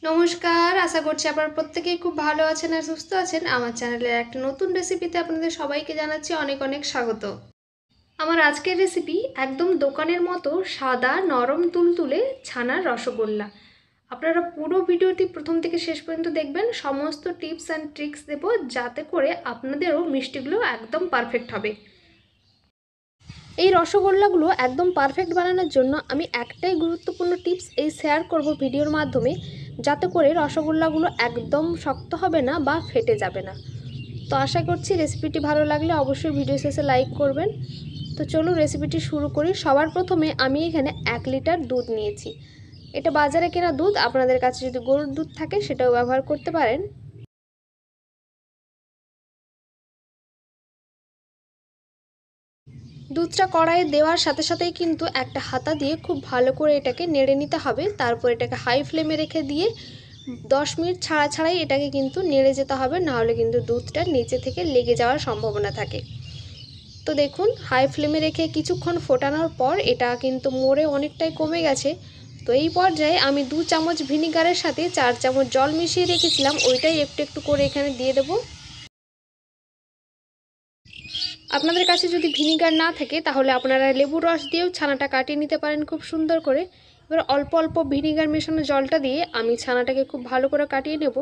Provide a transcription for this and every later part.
নমস্কার, আশা করছি আপনারা প্রত্যেকেই খুব ভালো আছেন আর সুস্থ আছেন। আমার চ্যানেলের একটা নতুন রেসিপিতে আপনাদের সবাইকে জানাচ্ছি অনেক অনেক স্বাগত। আমার আজকের রেসিপি একদম দোকানের মতো সাদা নরম তুলতুলে ছানার রসগোল্লা। আপনারা পুরো ভিডিওটি প্রথম থেকে শেষ পর্যন্ত দেখবেন। সমস্ত টিপস অ্যান্ড ট্রিক্স দেবো যাতে করে আপনাদেরও মিষ্টিগুলো একদম পারফেক্ট হবে। এই রসগোল্লাগুলো একদম পারফেক্ট বানানোর জন্য আমি একটাই গুরুত্বপূর্ণ টিপস শেয়ার করব ভিডিওর মাধ্যমে, যাতে করে রসগোল্লাগুলো একদম শক্ত হবে না বা ফেটে যাবে না। তো আশা করছি রেসিপিটি ভালো লাগলে অবশ্যই ভিডিও শেষে লাইক করবেন। তো চলুন রেসিপিটি শুরু করি। সবার প্রথমে আমি এখানে 1 লিটার দুধ নিয়েছি। এটা বাজারে কেনা দুধ, আপনাদের কাছে যদি গরুর দুধ থাকে সেটাও ব্যবহার করতে পারেন। দুধটা কড়াইয়ে দেওয়ার সাথে সাথেই কিন্তু একটা হাতা দিয়ে খুব ভালো করে এটাকে নেড়ে নিতে হবে। তারপর এটাকে হাই ফ্লেমে রেখে দিয়ে 10 মিনিট ছাড়া ছাড়াই এটাকে কিন্তু নেড়ে যেতে হবে, নাহলে কিন্তু দুধটা নিচে থেকে লেগে যাওয়ার সম্ভাবনা থাকে। তো দেখুন, হাই ফ্লেমে রেখে কিছুক্ষণ ফোটানোর পর এটা কিন্তু মরে অনেকটাই কমে গেছে। তো এই পর্যায়ে আমি 2 চামচ ভিনিগারের সাথে 4 চামচ জল মিশিয়ে রেখেছিলাম, ওইটাই একটু একটু করে এখানে দিয়ে দেবো। আপনাদের কাছে যদি ভিনিগার না থাকে তাহলে আপনারা লেবুর রস দিয়েও ছানাটা কাটিয়ে নিতে পারেন খুব সুন্দর করে। এবার অল্প অল্প ভিনিগার মেশানো জলটা দিয়ে আমি ছানাটাকে খুব ভালো করে কাটিয়ে নেব।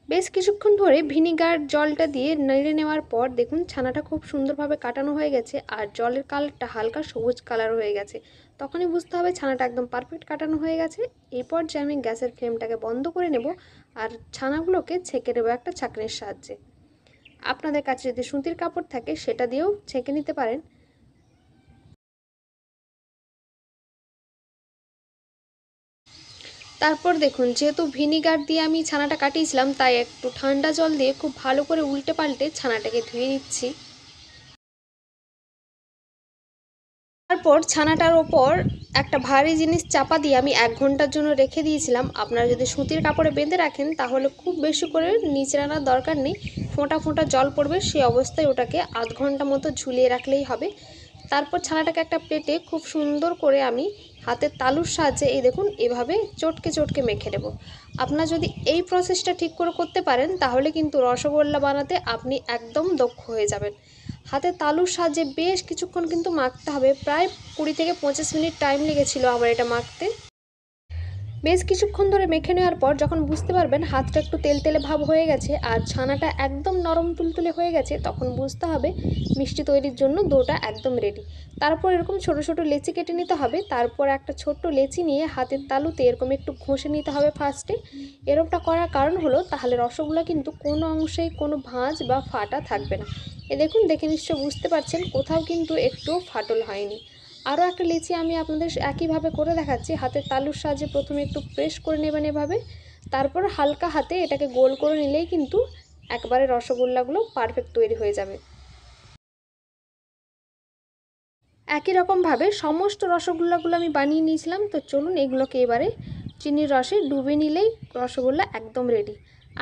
বেশ কিছুক্ষণ ধরে ভিনিগার জলটা দিয়ে নেড়ে নেওয়ার পর দেখুন ছানাটা খুব সুন্দরভাবে কাটানো হয়ে গেছে আর জলের কালারটা হালকা সবুজ কালার হয়ে গেছে। তখনই বুঝতে হবে ছানাটা একদম পারফেক্ট কাটানো হয়ে গেছে। এই পর্যায়ে আমি গ্যাসের ফ্লেমটাকে বন্ধ করে নেব আর ছানাগুলোকে ছেঁকে নেব একটা ছাঁকনির সাহায্যে। আপনাদের কাছে যদি সুতির কাপড় থাকে সেটা দিয়েও ছেঁকে নিতে পারেন। তারপর দেখুন, যেহেতু ভিনিগার দিয়ে আমি ছানাটা কাটিয়েছিলাম তাই একটু ঠান্ডা জল দিয়ে খুব ভালো করে উল্টে পাল্টে ছানাটাকে ধুয়ে নিচ্ছি। তারপর ছানাটার ওপর একটা ভারী জিনিস চাপা দিয়ে আমি 1 ঘন্টার জন্য রেখে দিয়েছিলাম। আপনারা যদি সুতির কাপড়ে বেঁধে রাখেন তাহলে খুব বেশি করে নিচে আনার দরকার নেই, ফোঁটা ফোঁটা জল পড়বে, সেই অবস্থায় ওটাকে আধ ঘন্টা মতো ঝুলিয়ে রাখলেই হবে। তারপর ছানাটাকে একটা প্লেটে খুব সুন্দর করে আমি হাতের তালুর সাহায্যে এই দেখুন এভাবে চটকে চটকে মেখে নেব। আপনারা যদি এই প্রসেসটা ঠিক করে করতে পারেন তাহলে কিন্তু রসগোল্লা বানাতে আপনি একদম দক্ষ হয়ে যাবেন। হাতে তালুর সাহায্যে বেশ কিছুক্ষণ কিন্তু মাখতে হবে, প্রায় 20 থেকে 25 মিনিট টাইম লেগেছিল আমার এটা মাখতে। বেশ কিছুক্ষণ ধরে মেখে নেওয়ার পর যখন বুঝতে পারবেন হাতটা একটু তেলতেলে ভাব হয়ে গেছে আর ছানাটা একদম নরম তুলতুলে হয়ে গেছে, তখন বুঝতে হবে মিষ্টি তৈরির জন্য ডোটা একদম রেডি। তারপর এরকম ছোট ছোট লেচি কেটে নিতে হবে। তারপর একটা ছোট্ট লেচি নিয়ে হাতের তালুতে এরকম একটু ঘষে নিতে হবে ফার্স্টে। এরকমটা করার কারণ হলো তাহলে রসগোল্লা কিন্তু কোনো অংশেই কোনো ভাঁজ বা ফাটা থাকবে না। দেখুন, দেখে নিশ্চয় বুঝতে পারছেন কোথাও কিন্তু একটু ফাটল হয়নি। আরও একটা লিচি আমি আপনাদের একইভাবে করে দেখাচ্ছি। হাতের তালুর সাহায্যে প্রথমে একটু প্রেস করে নেবেন এভাবে, তারপর হালকা হাতে এটাকে গোল করে নিলেই কিন্তু একবারে রসগোল্লাগুলো পারফেক্ট তৈরি হয়ে যাবে। একই রকমভাবে সমস্ত রসগোল্লাগুলো আমি বানিয়ে নিয়েছিলাম। তো চলুন এগুলোকে এবারে চিনির রসে ডুবে নিলেই রসগোল্লা একদম রেডি।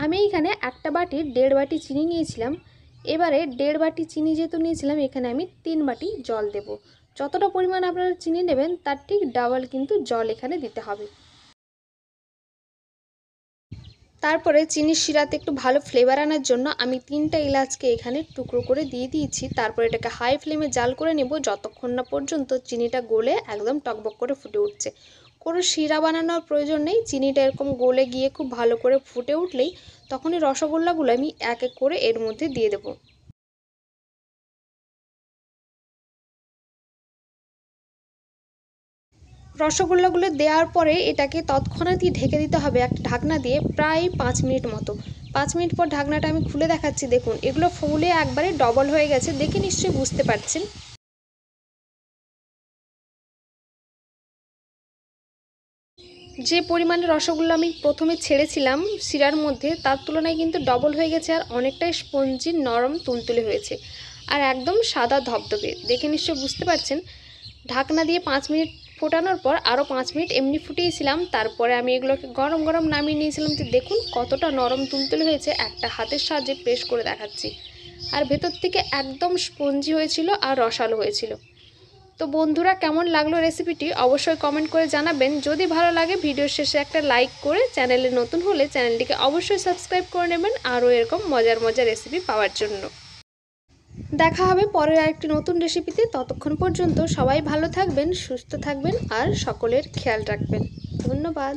আমি এখানে একটা বাটির 1.5 বাটি চিনি নিয়েছিলাম। এবারে 1.5 বাটি চিনি যেহেতু নিয়েছিলাম, এখানে আমি 3 বাটি জল দেব। যতটা পরিমাণ আপনারা চিনি নেবেন তার ঠিক ডাবল কিন্তু জল এখানে দিতে হবে। তারপরে চিনির শিরাতে একটু ভালো ফ্লেভার আনার জন্য আমি 3টা এলাচকে এখানে টুকরো করে দিয়ে দিয়েছি। তারপর এটাকে হাই ফ্লেমে জাল করে নেব যতক্ষণ না পর্যন্ত চিনিটা গলে একদম টকবক করে ফুটে উঠছে। কোনো শিরা বানানোর প্রয়োজন নেই, চিনিটা এরকম গলে গিয়ে খুব ভালো করে ফুটে উঠলেই তখনই রসগোল্লাগুলো আমি এক এক করে এর মধ্যে দিয়ে দেবো। রসগোল্লাগুলো দেওয়ার পরে এটাকে তৎক্ষণাৎই ঢেকে দিতে হবে একটা ঢাকনা দিয়ে, প্রায় 5 মিনিট মতো। 5 মিনিট পর ঢাকনাটা আমি খুলে দেখাচ্ছি। দেখুন এগুলো ফুলে একবারে ডবল হয়ে গেছে, দেখে নিশ্চয়ই বুঝতে পারছেন। যে পরিমাণে রসগোল্লা আমি প্রথমে ছেড়েছিলাম শিরার মধ্যে তার তুলনায় কিন্তু ডবল হয়ে গেছে আর অনেকটাই স্পঞ্জি নরম তুলতুলে হয়েছে আর একদম সাদা ধবধবে, দেখে নিশ্চয়ই বুঝতে পারছেন। ঢাকনা দিয়ে 5 মিনিট ফোটানোর পর আরও 5 মিনিট এমনি ফুটিয়েছিলাম। তারপরে আমি এগুলোকে গরম গরম নামিয়ে নিয়েছিলাম। তো দেখুন কতটা নরম তুলতুলে হয়েছে, একটা হাতের সাহায্যে প্রেস করে দেখাচ্ছি। আর ভেতর থেকে একদম স্পঞ্জি হয়েছিল আর রসালো হয়েছিল। তো বন্ধুরা, কেমন লাগলো রেসিপিটি অবশ্যই কমেন্ট করে জানাবেন। যদি ভালো লাগে ভিডিওর শেষে একটা লাইক করে, চ্যানেলে নতুন হলে চ্যানেলটিকে অবশ্যই সাবস্ক্রাইব করে নেবেন আরও এরকম মজার মজার রেসিপি পাওয়ার জন্য। দেখা হবে পরের আরেকটি নতুন রেসিপিতে। ততক্ষণ পর্যন্ত সবাই ভালো থাকবেন, সুস্থ থাকবেন আর সকলের খেয়াল রাখবেন। ধন্যবাদ।